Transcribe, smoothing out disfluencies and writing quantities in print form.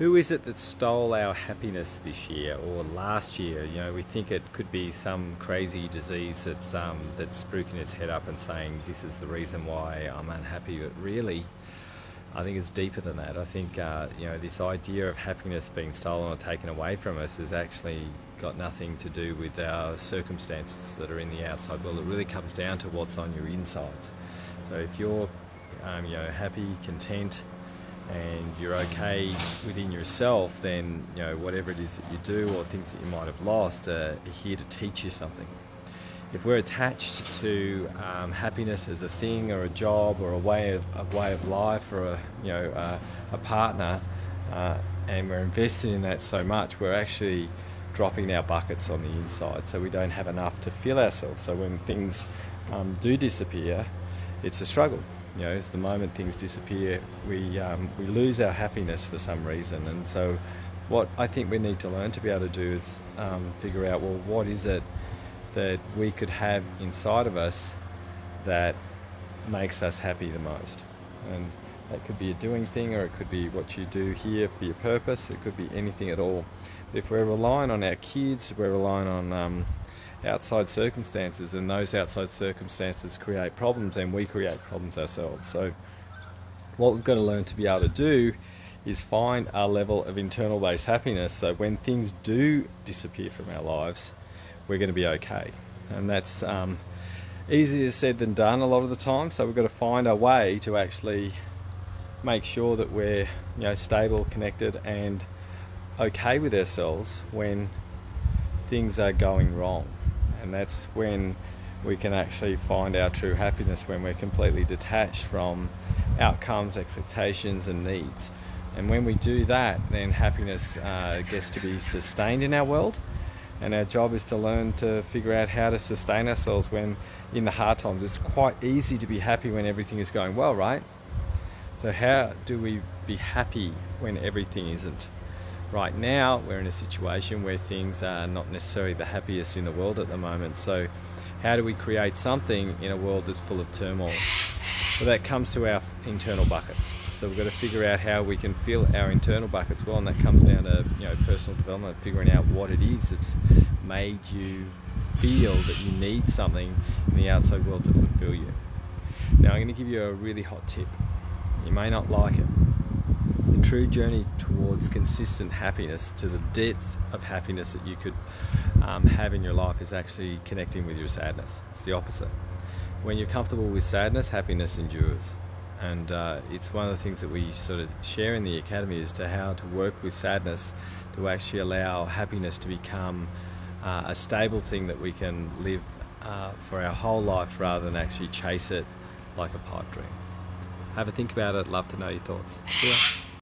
Who is it that stole our happiness this year or last year? You know, we think it could be some crazy disease that's spooking its head up and saying this is the reason why I'm unhappy. But really, I think it's deeper than that. I think this idea of happiness being stolen or taken away from us has actually got nothing to do with our circumstances that are in the outside world. It really comes down to what's on your insides. So if you're happy, content, and you're okay within yourself, then whatever it is that you do or things that you might have lost are here to teach you something. If we're attached to happiness as a thing or a job or a way of life or a partner, and we're invested in that so much, we're actually dropping our buckets on the inside, so we don't have enough to fill ourselves. So when things do disappear, it's a struggle. As the moment things disappear, we lose our happiness for some reason. And so what I think we need to learn to be able to do is figure out, well, what is it that we could have inside of us that makes us happy the most? And that could be a doing thing, or it could be what you do here for your purpose. It could be anything at all. But if we're relying on our kids, we're relying on outside circumstances, and those outside circumstances create problems, and we create problems ourselves. So what we've got to learn to be able to do is find a level of internal based happiness, so when things do disappear from our lives, we're going to be okay. And that's easier said than done a lot of the time. So we've got to find a way to actually make sure that we're stable, connected, and okay with ourselves when things are going wrong. And that's when we can actually find our true happiness, when we're completely detached from outcomes, expectations, and needs. And when we do that, then happiness gets to be sustained in our world. And our job is to learn to figure out how to sustain ourselves when in the hard times. It's quite easy to be happy when everything is going well, right? So how do we be happy when everything isn't? Right now, we're in a situation where things are not necessarily the happiest in the world at the moment. So how do we create something in a world that's full of turmoil? Well, that comes to our internal buckets. So we've got to figure out how we can fill our internal buckets well, and that comes down to personal development, figuring out what it is that's made you feel that you need something in the outside world to fulfill you. Now, I'm going to give you a really hot tip. You may not like it. The true journey towards consistent happiness, to the depth of happiness that you could have in your life, is actually connecting with your sadness. It's the opposite. When you're comfortable with sadness, happiness endures. And it's one of the things that we sort of share in the Academy, as to how to work with sadness to actually allow happiness to become a stable thing that we can live for our whole life, rather than actually chase it like a pipe dream. Have a think about it. Love to know your thoughts. See ya.